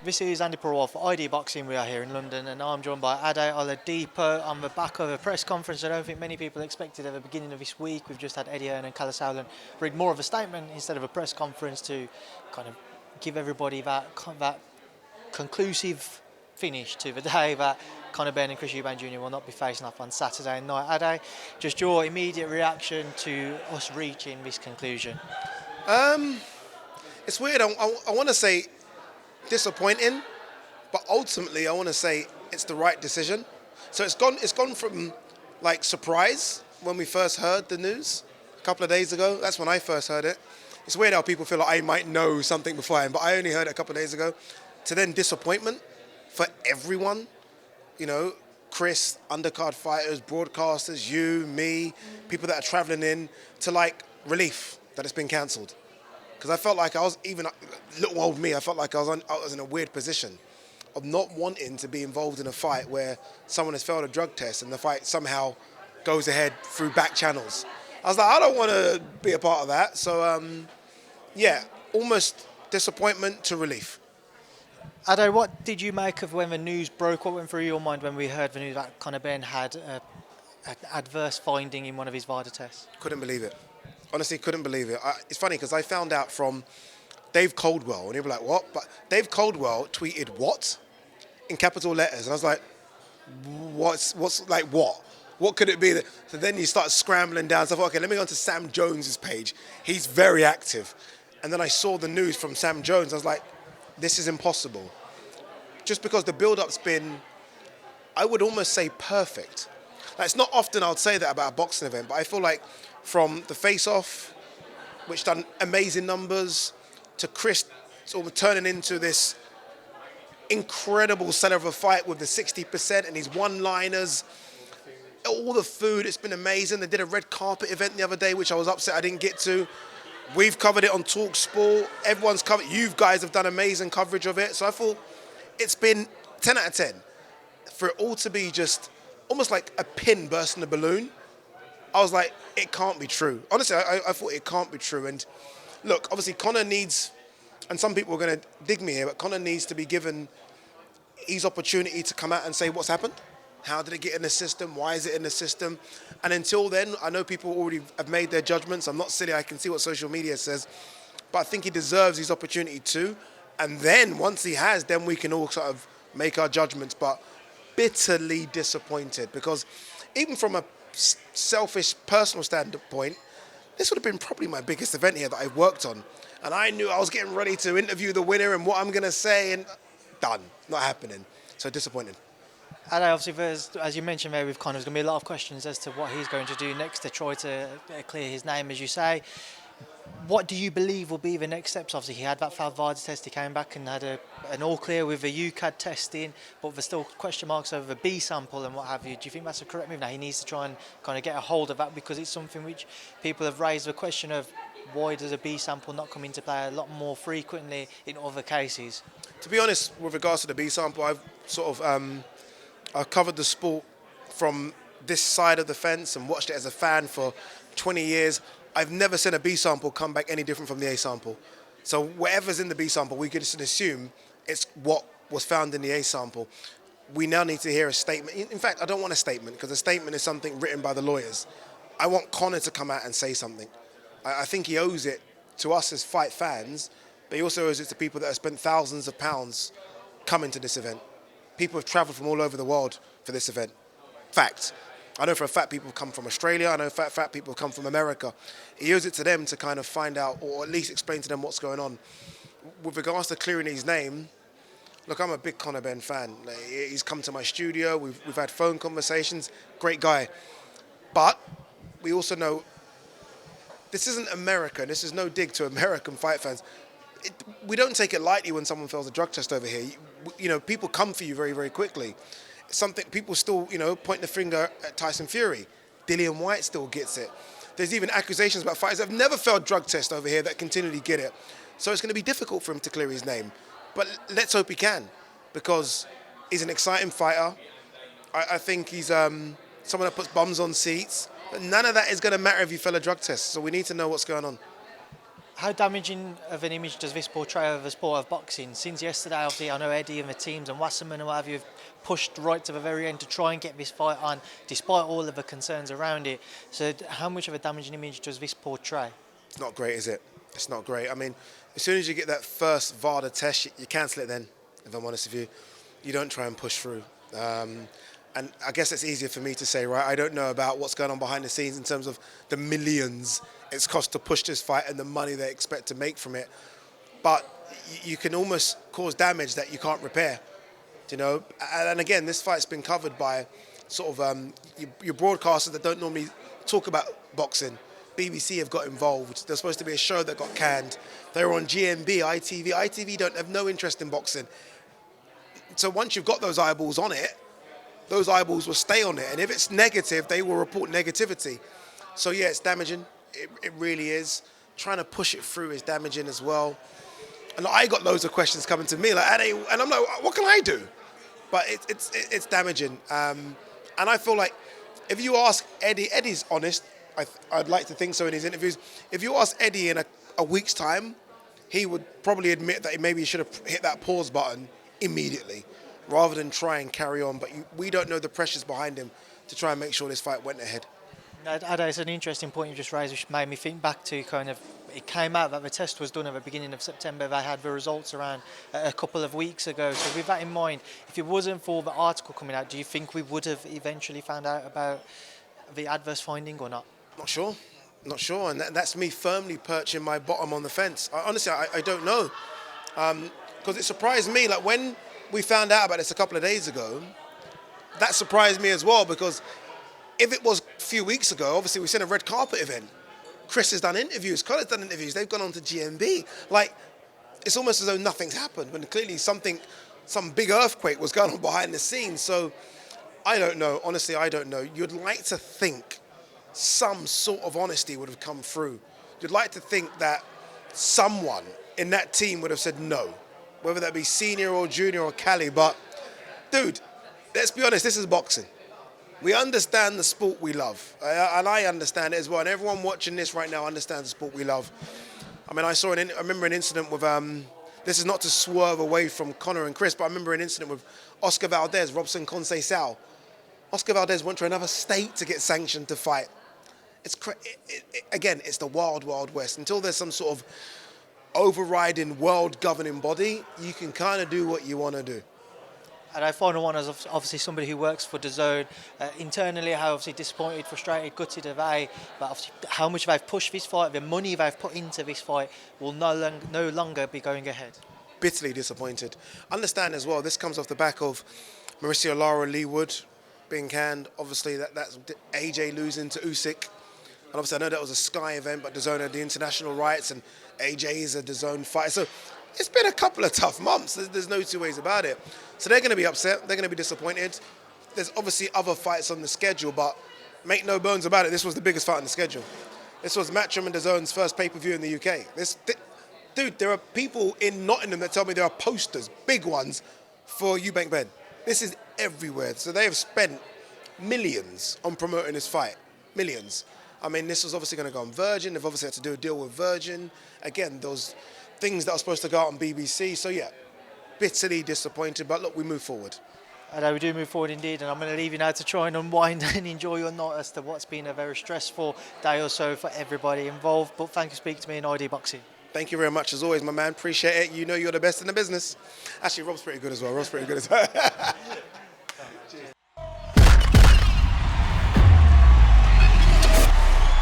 This is Andy Parwal for ID Boxing. We are here in London, and I'm joined by Ade Oladipo. On the back of a press conference I don't think many people expected at the beginning of this week. We've just had Eddie Hearn and Cancellation read more of a statement instead of a press conference to kind of give everybody that conclusive finish to the day that Conor Benn and Chris Eubank Jr. will not be facing off on Saturday night. Ade, just your immediate reaction to us reaching this conclusion? It's weird. I want to say disappointing, but ultimately I want to say it's the right decision. So it's gone from like surprise when we first heard the news a couple of days ago. That's when I first heard it. It's weird how people feel like I might know something beforehand, but I only heard it a couple of days ago. To then disappointment for everyone, you know, Chris, undercard fighters, broadcasters, you, me, people that are traveling in, to like relief that it's been cancelled. Because I felt like I was, even little old me, I felt like I was in a weird position of not wanting to be involved in a fight where someone has failed a drug test and the fight somehow goes ahead through back channels. I was like, I don't want to be a part of that. So, yeah, almost disappointment to relief. Ade, what did you make of when the news broke? What went through your mind when we heard the news that Conor Benn had an adverse finding in one of his VADA tests? Couldn't believe it. Honestly, couldn't believe it. It's funny because I found out from Dave Coldwell, and he was like, what? But Dave Coldwell tweeted what in capital letters, and I was like, what's like what? What could it be? So then you start scrambling down. So I thought, okay, let me go on to Sam Jones's page. He's very active. And then I saw the news from Sam Jones. I was like, this is impossible. Just because the build-up's been, I would almost say, perfect. Like, it's not often I would say that about a boxing event, but I feel like from the face-off, which done amazing numbers, to Chris sort of turning into this incredible seller of a fight with the 60% and his one-liners, all the food, it's been amazing. They did a red carpet event the other day, which I was upset I didn't get to. We've covered it on TalkSport. Everyone's covered. You guys have done amazing coverage of it. So I thought it's been 10 out of 10. For it all to be just almost like a pin bursting a balloon, I was like, it can't be true. Honestly, I thought it can't be true. And look, obviously Conor needs, and some people are going to dig me here, but Conor needs to be given his opportunity to come out and say what's happened. How did it get in the system? Why is it in the system? And until then, I know people already have made their judgments. I'm not silly. I can see what social media says. But I think he deserves his opportunity too. And then once he has, then we can all sort of make our judgments. But bitterly disappointed, because even from a selfish personal standpoint, this would have been probably my biggest event here that I've worked on. And I knew I was getting ready to interview the winner and what I'm going to say, and done. Not happening. So disappointed. And obviously, as you mentioned there with Conor, there's going to be a lot of questions as to what he's going to do next to try to clear his name, as you say. What do you believe will be the next steps? Obviously, he had that failed VADA test, he came back and had an all clear with the UCAD testing, but there's still question marks over the B sample and what have you. Do you think that's a correct move? Now, he needs to try and kind of get a hold of that, because it's something which people have raised the question of, why does a B sample not come into play a lot more frequently in other cases? To be honest, with regards to the B sample, I've sort of I've covered the sport from this side of the fence and watched it as a fan for 20 years. I've never seen a B sample come back any different from the A sample. So whatever's in the B sample, we could just assume it's what was found in the A sample. We now need to hear a statement. In fact, I don't want a statement, because a statement is something written by the lawyers. I want Conor to come out and say something. I think he owes it to us as fight fans, but he also owes it to people that have spent thousands of pounds coming to this event. People have travelled from all over the world for this event. Fact. I know for a fact people have come from Australia. I know for a fact people have come from America. He owes it to them to kind of find out, or at least explain to them what's going on. With regards to clearing his name, look, I'm a big Conor Benn fan. He's come to my studio. We've had phone conversations. Great guy. But we also know this isn't America. This is no dig to American fight fans. We don't take it lightly when someone fails a drug test over here. You know, people come for you very, very quickly. Something people still, you know, point the finger at Tyson Fury. Dillian White still gets it. There's even accusations about fighters that have never failed drug tests over here that continually get it. So it's going to be difficult for him to clear his name. But let's hope he can, because he's an exciting fighter. I think he's someone that puts bums on seats. But none of that is going to matter if you fail a drug test. So we need to know what's going on. How damaging of an image does this portray of the sport of boxing? Since yesterday, obviously, I know Eddie and the teams and Wasserman and what have you have pushed right to the very end to try and get this fight on, despite all of the concerns around it. So how much of a damaging image does this portray? It's not great, is it? It's not great. I mean, as soon as you get that first VADA test, you cancel it then, if I'm honest with you. You don't try and push through. And I guess it's easier for me to say, right? I don't know about what's going on behind the scenes in terms of the millions it's cost to push this fight and the money they expect to make from it. But you can almost cause damage that you can't repair, you know? And again, this fight's been covered by sort of your broadcasters that don't normally talk about boxing. BBC have got involved. There's supposed to be a show that got canned. They were on GMB, ITV. ITV don't have no interest in boxing. So once you've got those eyeballs on it, those eyeballs will stay on it. And if it's negative, they will report negativity. So yeah, it's damaging. It really is. Trying to push it through is damaging as well. And I got loads of questions coming to me, like, Ade, and I'm like, what can I do? But it's damaging. And I feel like if you ask Eddie, Eddie's honest. I'd like to think so in his interviews. If you ask Eddie in a week's time, he would probably admit that maybe he should have hit that pause button immediately rather than try and carry on. But we don't know the pressures behind him to try and make sure this fight went ahead. Ade, it's an interesting point you just raised, which made me think back to kind of, it came out that the test was done at the beginning of September. They had the results around a couple of weeks ago. So with that in mind, if it wasn't for the article coming out, do you think we would have eventually found out about the adverse finding or not? Not sure, and that's me firmly perching my bottom on the fence. Honestly, I don't know, because it surprised me. Like when we found out about this a couple of days ago, that surprised me as well. Because if it was a few weeks ago, obviously we've seen a red carpet event. Chris has done interviews, Colin's done interviews. They've gone on to GMB. Like it's almost as though nothing's happened when clearly some big earthquake was going on behind the scenes. So I don't know. Honestly, I don't know. You'd like to think some sort of honesty would have come through. You'd like to think that someone in that team would have said no, whether that be senior or junior or Cali. But, dude, let's be honest, this is boxing. We understand the sport we love, and I understand it as well. And everyone watching this right now understands the sport we love. I mean, I remember an incident with, this is not to swerve away from Conor and Chris, but I remember an incident with Oscar Valdez, Robson Conceição. Oscar Valdez went to another state to get sanctioned to fight. Again, it's the wild, wild west. Until there's some sort of overriding world governing body, you can kind of do what you want to do. And I final one as obviously somebody who works for DAZN. Internally, how obviously disappointed, frustrated, gutted are they? But obviously, how much they've pushed this fight, the money they've put into this fight will no longer be going ahead. Bitterly disappointed. Understand as well, this comes off the back of Mauricio Lara Lee Wood being canned. Obviously, that's AJ losing to Usyk. And obviously, I know that was a Sky event, but DAZN had the international rights, and AJ is a DAZN fighter. So it's been a couple of tough months. There's no two ways about it. So they're going to be upset. They're going to be disappointed. There's obviously other fights on the schedule, but make no bones about it, this was the biggest fight on the schedule. This was Matchroom and DAZN's first pay-per-view in the UK. Dude, there are people in Nottingham that tell me there are posters, big ones, for Eubank-Benn. This is everywhere. So they have spent millions on promoting this fight. Millions. I mean, this was obviously going to go on Virgin. They've obviously had to do a deal with Virgin. Again, those things that are supposed to go out on BBC. So, yeah, bitterly disappointed. But, look, we move forward. I know we do move forward indeed. And I'm going to leave you now to try and unwind and enjoy your night as to what's been a very stressful day or so for everybody involved. But thank you for speaking to me in ID Boxing. Thank you very much, as always, my man. Appreciate it. You know you're the best in the business. Actually, Rob's pretty good as well.